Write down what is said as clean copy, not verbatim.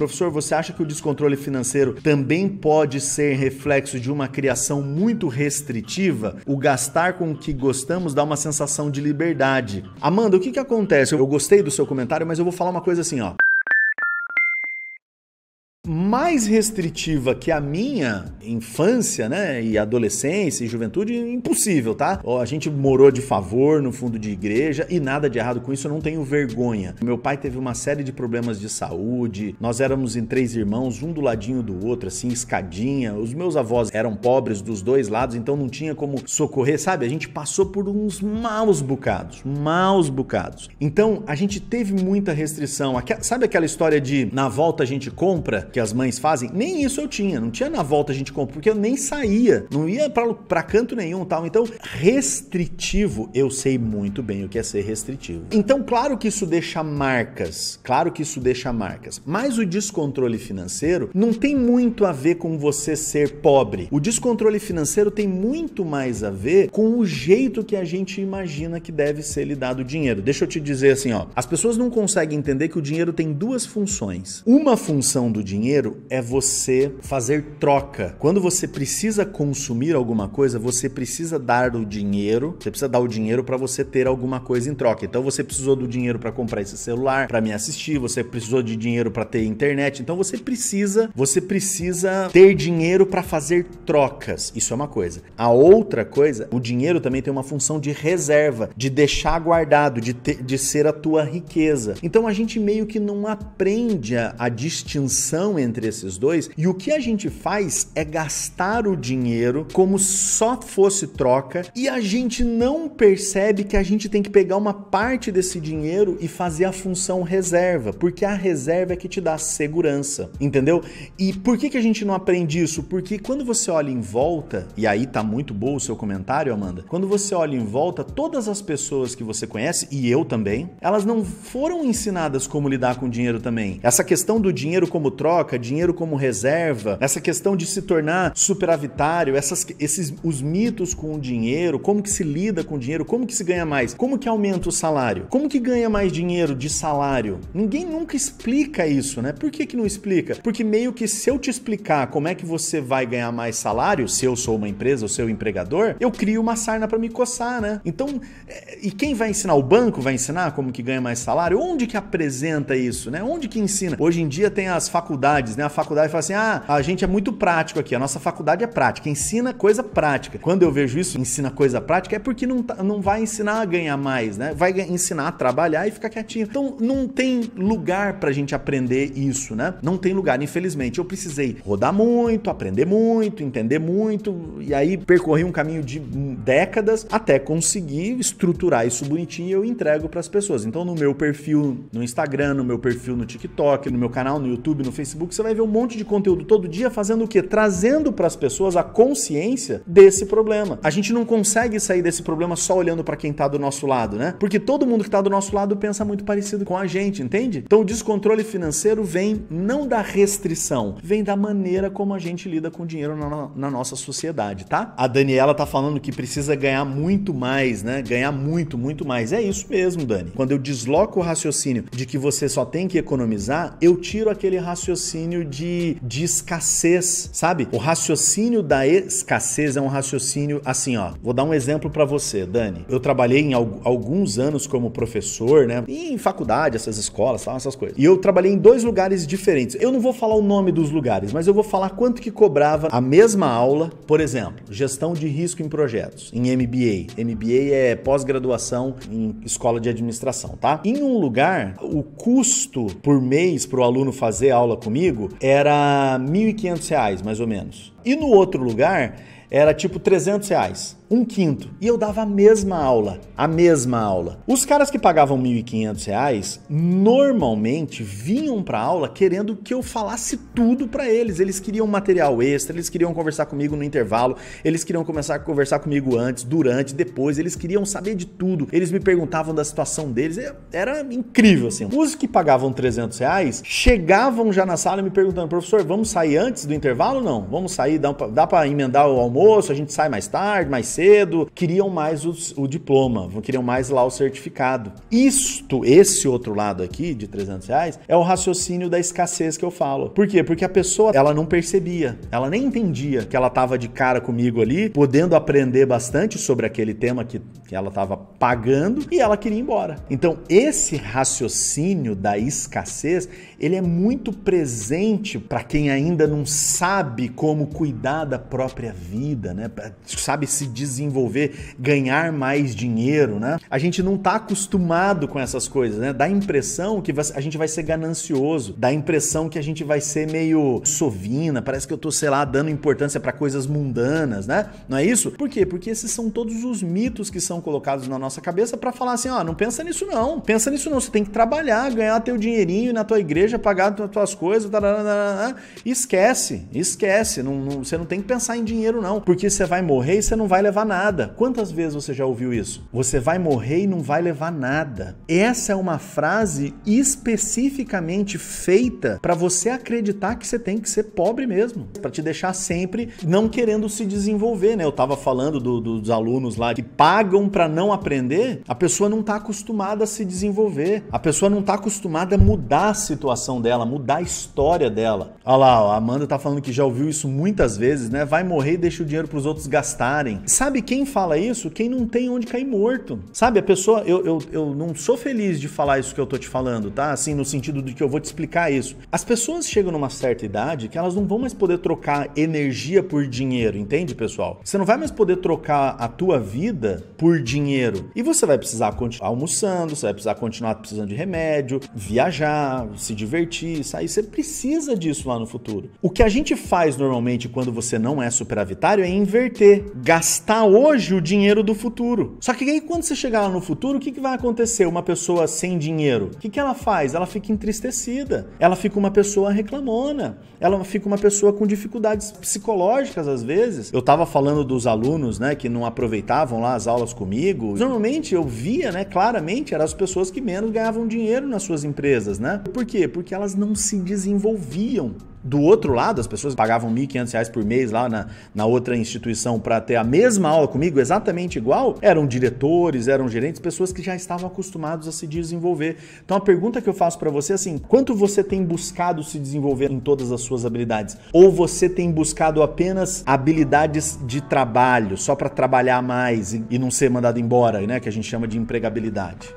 Professor, você acha que o descontrole financeiro também pode ser reflexo de uma criação muito restritiva? O gastar com o que gostamos dá uma sensação de liberdade. Amanda, o que acontece? Eu gostei do seu comentário, mas eu vou falar uma coisa assim, ó. Mais restritiva que a minha infância, né, e adolescência e juventude, impossível, tá? A gente morou de favor no fundo de igreja e nada de errado com isso, eu não tenho vergonha. Meu pai teve uma série de problemas de saúde, nós éramos em 3 irmãos, um do ladinho do outro, assim, escadinha. Os meus avós eram pobres dos 2 lados, então não tinha como socorrer, sabe? A gente passou por uns maus bocados. Então, a gente teve muita restrição. Sabe aquela história de na volta a gente compra? Que as mães fazem, nem isso eu tinha, não tinha na volta a gente compra, porque eu nem saía, não ia pra canto nenhum, tal. Então, restritivo, eu sei muito bem o que é ser restritivo. Então, claro que isso deixa marcas, mas o descontrole financeiro não tem muito a ver com você ser pobre. O descontrole financeiro tem muito mais a ver com o jeito que a gente imagina que deve ser lidado o dinheiro. Deixa eu te dizer assim, ó, as pessoas não conseguem entender que o dinheiro tem 2 funções. Uma função do dinheiro é você fazer troca. Quando você precisa consumir alguma coisa, você precisa dar o dinheiro, para você ter alguma coisa em troca. Então você precisou do dinheiro para comprar esse celular, para me assistir, você precisou de dinheiro para ter internet. Então você precisa ter dinheiro para fazer trocas. Isso é uma coisa. A outra coisa, o dinheiro também tem uma função de reserva, de deixar guardado, de ser a tua riqueza. Então a gente meio que não aprende a distinção entre esses dois, e o que a gente faz é gastar o dinheiro como só fosse troca, e a gente não percebe que a gente tem que pegar uma parte desse dinheiro e fazer a função reserva, porque a reserva é que te dá segurança, entendeu? E por que a gente não aprende isso? Porque quando você olha em volta, e aí tá muito bom o seu comentário, Amanda, quando você olha em volta, todas as pessoas que você conhece, e eu também, elas não foram ensinadas como lidar com dinheiro também. Essa questão do dinheiro como troca, dinheiro como reserva, essa questão de se tornar superavitário, os mitos com o dinheiro, como que se lida com o dinheiro, como que se ganha mais, como que aumenta o salário, como que ganha mais dinheiro de salário. Ninguém nunca explica isso, né? Por que não explica? Porque meio que se eu te explicar como é que você vai ganhar mais salário, se eu sou uma empresa, o seu empregador, eu crio uma sarna para me coçar, né? Então, e quem vai ensinar? O banco vai ensinar como que ganha mais salário? Onde que apresenta isso, né? Onde que ensina? Hoje em dia tem as faculdades, né? A faculdade fala assim, a gente é muito prático aqui, a nossa faculdade é prática, ensina coisa prática. Quando eu vejo isso, ensina coisa prática, é porque não vai ensinar a ganhar mais, né? Vai ensinar a trabalhar e ficar quietinho. Então, não tem lugar pra gente aprender isso, né? Não tem lugar, infelizmente. Eu precisei rodar muito, aprender muito, entender muito, e aí percorri um caminho de décadas até conseguir estruturar isso bonitinho e eu entrego pras pessoas. Então, no meu perfil no Instagram, no meu perfil no TikTok, no meu canal no YouTube, no Facebook, você vai ver um monte de conteúdo todo dia fazendo o quê? Trazendo para as pessoas a consciência desse problema. A gente não consegue sair desse problema só olhando para quem tá do nosso lado, né? Porque todo mundo que tá do nosso lado pensa muito parecido com a gente, entende? Então o descontrole financeiro vem não da restrição, vem da maneira como a gente lida com o dinheiro na nossa sociedade, tá? A Daniela tá falando que precisa ganhar muito mais, né? Ganhar muito, muito mais. É isso mesmo, Dani. Quando eu desloco o raciocínio de que você só tem que economizar, eu tiro aquele raciocínio de escassez, sabe? O raciocínio da escassez é um raciocínio assim, ó. Vou dar um exemplo pra você, Dani. Eu trabalhei em alguns anos como professor, né? Em faculdade, essas escolas, essas coisas. E eu trabalhei em 2 lugares diferentes. Eu não vou falar o nome dos lugares, mas eu vou falar quanto que cobrava a mesma aula. Por exemplo, gestão de risco em projetos, em MBA. MBA é pós-graduação em escola de administração, tá? Em um lugar, o custo por mês pro aluno fazer aula comigo era R$ 1.500, mais ou menos. E no outro lugar, era tipo R$300, 1/5. E eu dava a mesma aula. Os caras que pagavam R$ 1.500 normalmente vinham pra aula querendo que eu falasse tudo pra eles. Eles queriam material extra, eles queriam conversar comigo no intervalo, eles queriam começar a conversar comigo antes, durante, depois, eles queriam saber de tudo. Eles me perguntavam da situação deles, era incrível assim. Os que pagavam R$300 chegavam já na sala me perguntando: professor, vamos sair antes do intervalo ou não? Vamos sair, dá pra emendar o almoço, a gente sai mais tarde, mais cedo? cedo, queriam mais o diploma, queriam mais lá o certificado. Esse outro lado aqui, de R$300, é o raciocínio da escassez que eu falo. Por quê? Porque a pessoa, ela não percebia, ela nem entendia que ela estava de cara comigo ali, podendo aprender bastante sobre aquele tema que ela estava pagando e ela queria ir embora. Então, esse raciocínio da escassez, ele é muito presente para quem ainda não sabe como cuidar da própria vida, né? Sabe se desenvolver, ganhar mais dinheiro, né? A gente não está acostumado com essas coisas, né? Dá a impressão que a gente vai ser ganancioso, dá a impressão que a gente vai ser meio sovina, parece que eu tô, sei lá, dando importância para coisas mundanas, né? Não é isso? Por quê? Porque esses são todos os mitos que são colocados na nossa cabeça para falar assim, ó, não pensa nisso não, você tem que trabalhar, ganhar teu dinheirinho na tua igreja, pagar as tuas coisas, esquece, você não tem que pensar em dinheiro não, porque você vai morrer e você não vai levar nada. Quantas vezes você já ouviu isso? Você vai morrer e não vai levar nada. Essa é uma frase especificamente feita para você acreditar que você tem que ser pobre mesmo, para te deixar sempre não querendo se desenvolver, né? Eu tava falando dos alunos lá que pagam para não aprender, a pessoa não tá acostumada a se desenvolver, a pessoa não tá acostumada a mudar a situação dela, mudar a história dela. Olha lá, a Amanda tá falando que já ouviu isso muitas vezes, né? Vai morrer e deixa o dinheiro pros outros gastarem. Sabe quem fala isso? Quem não tem onde cair morto. Sabe, a pessoa, eu não sou feliz de falar isso que eu tô te falando, tá? Assim, no sentido de que eu vou te explicar isso. As pessoas chegam numa certa idade que elas não vão mais poder trocar energia por dinheiro, entende, pessoal? Você não vai mais poder trocar a tua vida por dinheiro. E você vai precisar continuar almoçando, você vai precisar continuar precisando de remédio, viajar, se divertir, sair. Você precisa disso lá no futuro. O que a gente faz normalmente quando você não é superavitário é inverter, gastar hoje o dinheiro do futuro. Só que aí quando você chegar lá no futuro, o que vai acontecer? Uma pessoa sem dinheiro, o que ela faz? Ela fica entristecida, ela fica uma pessoa reclamona, ela fica uma pessoa com dificuldades psicológicas às vezes. Eu tava falando dos alunos, né, que não aproveitavam lá as aulas comigo. Normalmente eu via, né, claramente, eram as pessoas que menos ganhavam dinheiro nas suas empresas, né? Por quê? Porque elas não se desenvolviam. Do outro lado, as pessoas pagavam R$1.500 por mês lá na outra instituição para ter a mesma aula comigo, exatamente igual, eram diretores, eram gerentes, pessoas que já estavam acostumados a se desenvolver. Então a pergunta que eu faço para você é assim, quanto você tem buscado se desenvolver em todas as suas habilidades? Ou você tem buscado apenas habilidades de trabalho, só para trabalhar mais e não ser mandado embora, né? Que a gente chama de empregabilidade.